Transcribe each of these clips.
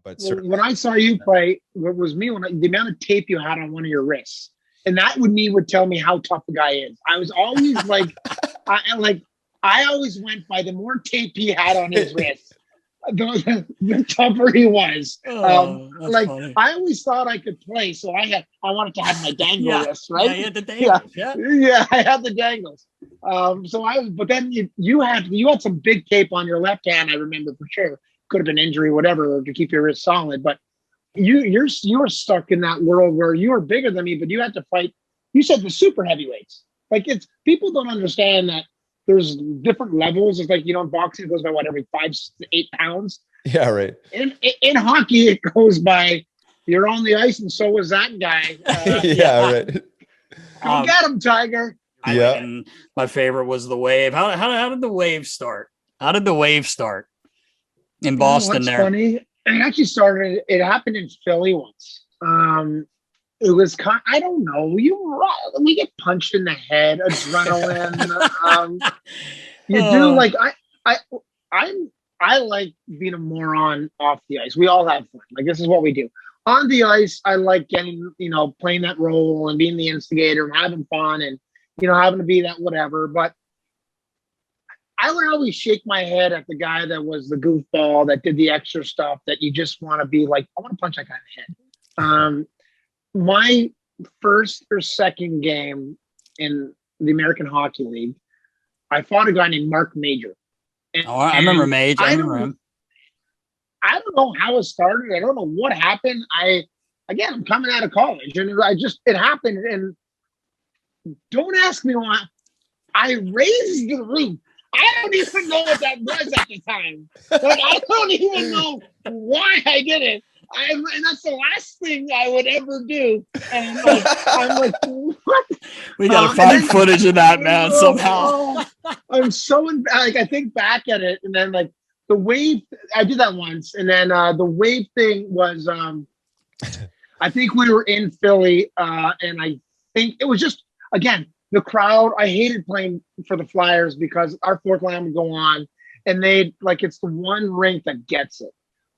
but Well, certainly. when I saw you play, what was me the amount of tape you had on one of your wrists, and that would tell me how tough a guy is. I was always like, I always went by the more tape he had on his wrist, the tougher he was. That's funny. I always thought I could play, so I wanted to have my dangle wrists, right? Yeah, you had the dangles. Yeah, I had the dangles. But then you had some big tape on your left hand. I remember for sure. Could have been injury, whatever, to keep your wrist solid. But you were stuck in that world where you were bigger than me, but you had to fight. You said the super heavyweights. Like, it's people don't understand that there's different levels. It's like, boxing goes by every 5 to 8 pounds. Yeah, right. In hockey, it goes by you're on the ice, and so was that guy. Yeah, right. Go get him, Tiger. And my favorite was the wave. How did the wave start? How did the wave start in Boston? There, funny. It actually started. It happened in Philly once. It was I don't know. We get punched in the head, adrenaline. You do like I like being a moron off the ice. We all have fun. Like, this is what we do. On the ice, I like getting, playing that role and being the instigator and having fun and, having to be that whatever. But I would always shake my head at the guy that was the goofball that did the extra stuff that you just want to be like, I want to punch that guy in the head. My first or second game in the American Hockey League, I fought a guy named Mark Major. I remember Mage. I remember him. I don't know how it started. I don't know what happened. I'm coming out of college, and it happened. And don't ask me why. I raised the roof. I don't even know what that was at the time. Like, I don't even know why I did it. And that's the last thing I would ever do. And I'm like, what? We gotta find footage of that, man, somehow. I'm so I think back at it, and then like the wave. I did that once, and then the wave thing was. I think we were in Philly, and I think it was just again the crowd. I hated playing for the Flyers because our fourth line would go on, and it's the one rink that gets it.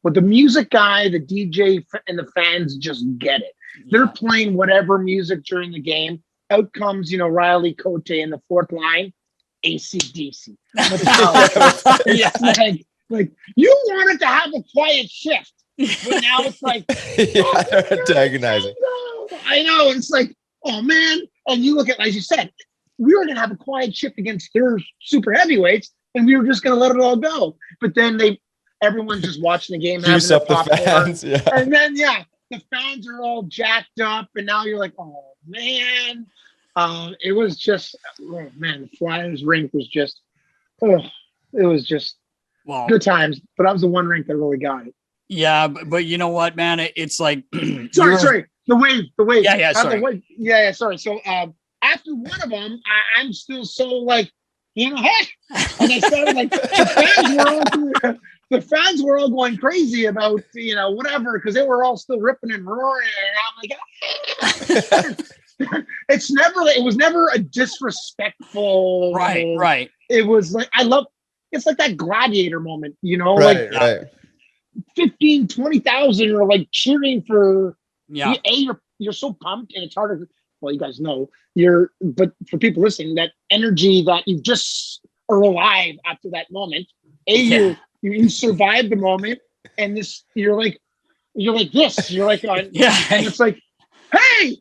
But the music guy, the DJ, and the fans just get it. They're playing whatever music during the game. Out comes, Riley, Cote in the fourth line, AC/DC. Like you wanted to have a quiet shift, but now it's like antagonizing. I know. It's like, oh man. And you look at, as you said, we were going to have a quiet shift against their super heavyweights, and we were just going to let it all go. But then everyone's just watching the game. Juice up the fans. Yeah. And then, the fans are all jacked up. And now you're like, oh, man. It was just, the Flyers rink was just, it was just good times. But that was the one rink that really got it. Yeah. But you know what, man? It's like. sorry. The wave. Yeah. Sorry. Sorry. So after one of them, I'm still so like, hey. And I started like, the fans were all going crazy about, whatever, because they were all still ripping and roaring. And I'm like, it was never a disrespectful. Right. It was like, it's like that gladiator moment, Right. 15, 20,000 are like cheering for, you're so pumped, and it's harder. Well, you guys know but for people listening, that energy that you just are alive after that moment, you survive the moment, and you're like this. You're like on, and it's like, hey!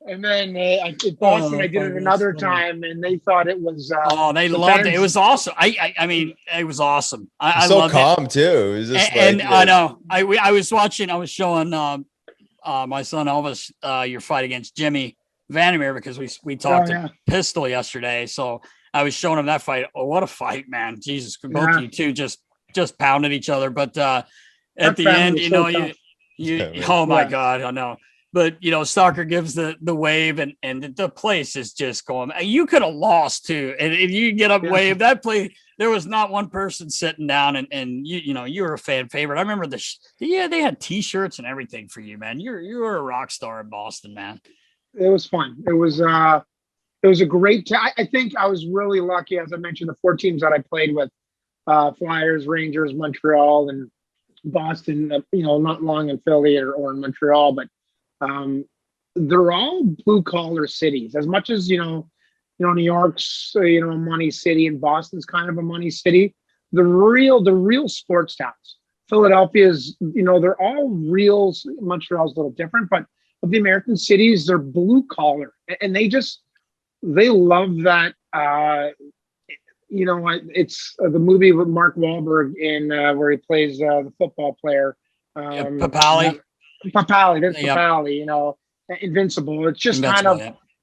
And then in Boston, I did it another time, and they thought it was. They loved it. It was awesome. I mean, it was awesome. I so loved calm it. too. It was just I know. I was watching. I was showing my son Elvis your fight against Jimmy Vandermeer because we talked to Pistol yesterday. So I was showing him that fight. Oh, what a fight, man! Jesus, both of you two just pounded each other. But at the end, oh my God, I know. But, Stalker gives the wave and the place is just going. You could have lost too. And if you get up wave, that play, there was not one person sitting down and you were a fan favorite. I remember they had T-shirts and everything for you, man. You were a rock star in Boston, man. It was fun. It was a great time. I think I was really lucky, as I mentioned, the 4 teams that I played with. Flyers, Rangers, Montreal, and Boston. Not long in Philly or in Montreal, but they're all blue collar cities. As much as New York's a money city, and Boston's kind of a money city. The real sports towns. Philadelphia's, they're all real. Montreal's a little different, but of the American cities, they're blue collar, and they love that. It's the movie with Mark Wahlberg in where he plays the football player. Papali. Papali, Invincible. It's just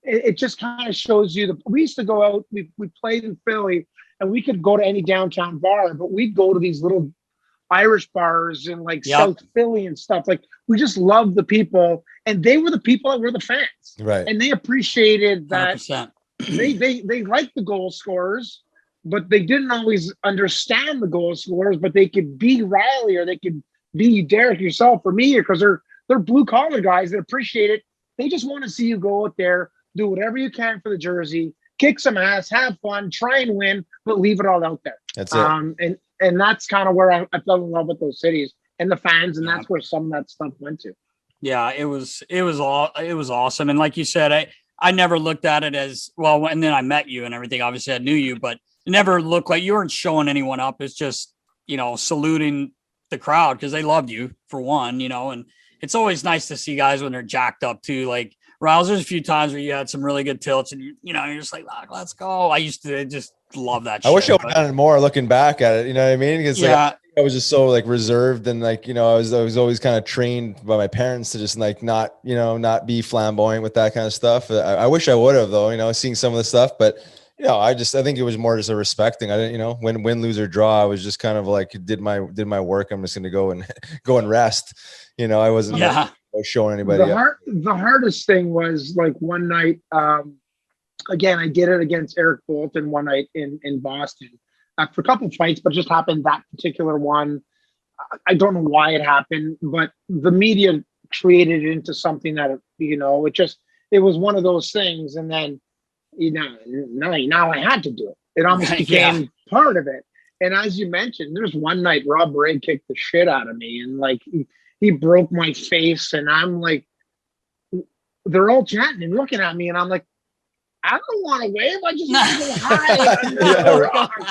it just kind of shows you we used to go out, we played in Philly, and we could go to any downtown bar, but we'd go to these little Irish bars in South Philly and stuff. We just loved the people, and they were the people that were the fans. Right. And they appreciated that 100%. they liked the goal scorers, but they didn't always understand the goal scorers, but they could be Riley or they could be Derek yourself or me, because they're blue collar guys that appreciate it. They just want to see you go out there, do whatever you can for the jersey, kick some ass, have fun, try and win, but leave it all out there. That's it. And that's kind of where I fell in love with those cities and the fans, and that's where some of that stuff went to. Yeah, it was awesome. And like you said, I never looked at it as well. And then I met you and everything. Obviously, I knew you, but it never looked like you weren't showing anyone up. It's just saluting the crowd because they loved you for one. And it's always nice to see guys when they're jacked up too. Like Riles, there's a few times where you had some really good tilts, and you're just like, let's go. I used to just love that. I wish I would have done it more looking back at it. You know what I mean? Because I was just so reserved, and I was always kind of trained by my parents to just not be flamboyant with that kind of stuff. I wish I would have though, seeing some of the stuff, but I think it was more just a respecting. I didn't, win, lose or draw. I was just kind of did my work. I'm just going to go and rest. I wasn't showing anybody. The hardest thing was one night, again, I did it against Eric Bolton one night in Boston for a couple of fights, but just happened that particular one. I don't know why it happened, but the media created it into something that, it was one of those things. And then, now I had to do it. It almost became part of it. And as you mentioned, there's one night Rob Ray kicked the shit out of me, and he broke my face, and I'm they're all chatting and looking at me, and I'm like, I don't want to wave. I just want to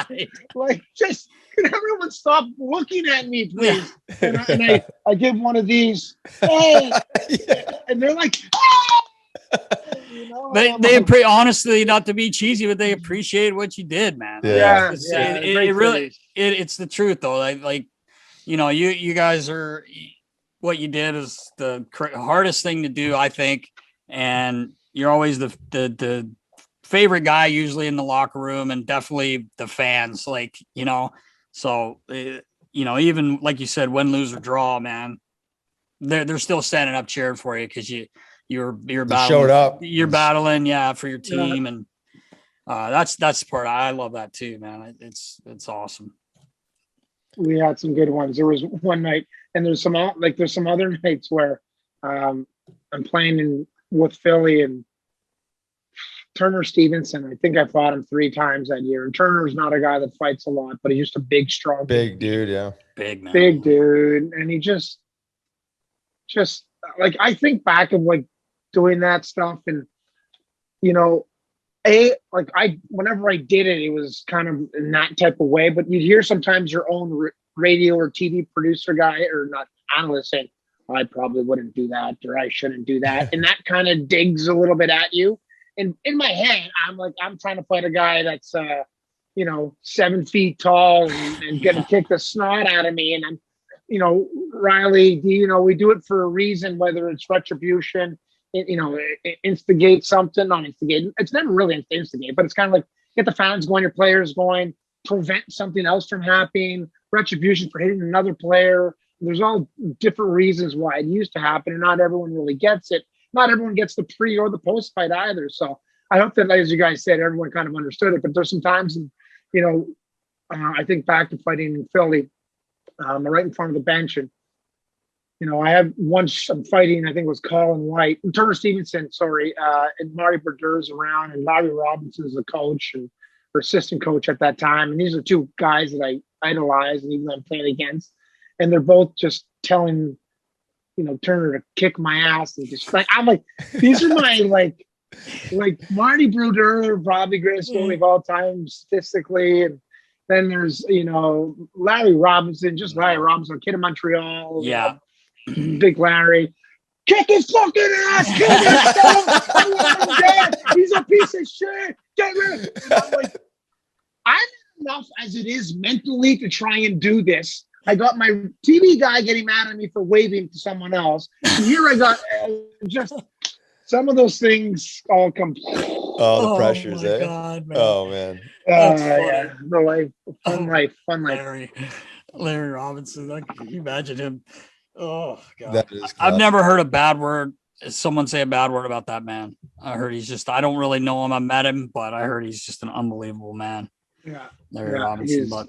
say hi. Just can everyone stop looking at me, please? And I give one of these, hey, and they're like, oh! They honestly, not to be cheesy, but they appreciate what you did, man. It really, it's the truth though. You guys are, what you did is the hardest thing to do, I think. And you're always the favorite guy usually in the locker room, and definitely the fans, so, even like you said, win, lose or draw, man, they're still standing up cheering for you. Cause you're battling, showed up. You're battling, for your team, and that's the part. I love that too, man. It's awesome. We had some good ones. There was one night, and there's some other nights where I'm playing with Philly, and Turner Stevenson. I think I fought him 3 times that year. And Turner's not a guy that fights a lot, but he's just a big, strong, big dude. Yeah, big man, big dude, and he just I think back of doing that stuff, and whenever I did it, it was kind of in that type of way. But you'd hear sometimes your own radio or TV producer guy, or not analyst, saying, I probably wouldn't do that, or I shouldn't do that. And that kind of digs a little bit at you. And in my head, I'm trying to fight a guy that's, 7 feet tall and going to kick the snot out of me. And I'm, Riley, we do it for a reason, whether it's retribution, instigate something, not instigate. It's never really instigate, but it's kind of get the fans going, your players going, prevent something else from happening, retribution for hitting another player. There's all different reasons why it used to happen, and not everyone really gets it. Not everyone gets the pre or the post fight either. So I hope that, as you guys said, everyone kind of understood it. But there's some times, I think back to fighting in Philly, right in front of the bench, and I had once I'm fighting, I think it was Colin White, Turner Stevenson, and Marty Berder's around, and Larry Robinson's the coach or assistant coach at that time. And these are 2 guys that idolize and even though I'm playing against, and they're both just telling, Turner to kick my ass and just like I'm like, these are my like Marty Brodeur, probably greatest goalie of all time statistically, and then there's Larry Robinson, kid of Montreal, yeah, big Larry. Kick his fucking ass! Kill this stuff! I want him dead! He's a piece of shit! Get rid of him! I'm like, I'm enough as it is mentally to try and do this. I got my TV guy getting mad at me for waving to someone else. And here I got just some of those things all come. Oh, the pressures, eh? God, man. Oh, man. Yeah. The life. Fun life. Larry Robinson. Can you imagine him? Oh, God. That is I've never heard a bad word. Someone say a bad word about that man. I heard I don't really know him. I met him, but I heard he's just an unbelievable man. Yeah. Larry Robinson. But